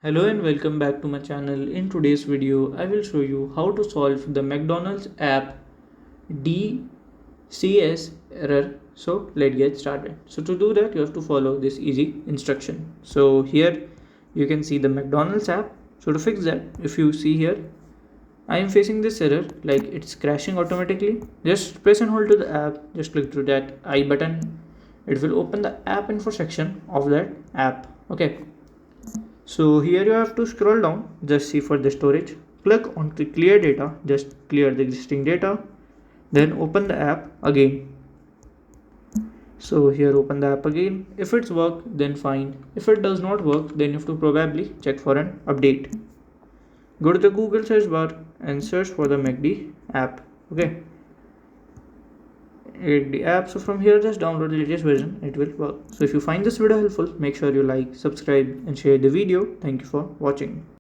Hello and welcome back to my channel. In today's video, I will show you how to solve the McDonald's app DCS error. So let's get started. So to do that, you have to follow this easy instruction. So here you can see the McDonald's app. So to fix that, if you see here, I am facing this error like it's crashing automatically. Just press and hold to the app. Just click to that I button. It will open the app info section of that app. Okay. So here you have to scroll down, just see for the storage, click on the clear data, just clear the existing data, then open the app again. So here open the app again. If it's work, then fine. If it does not work, then you have to probably check for an update. Go to the Google search bar and search for the McD app. Okay. The app, so from here just download the latest version, it will work. So if you find this video helpful, make sure you like, subscribe and share the video. Thank you for watching.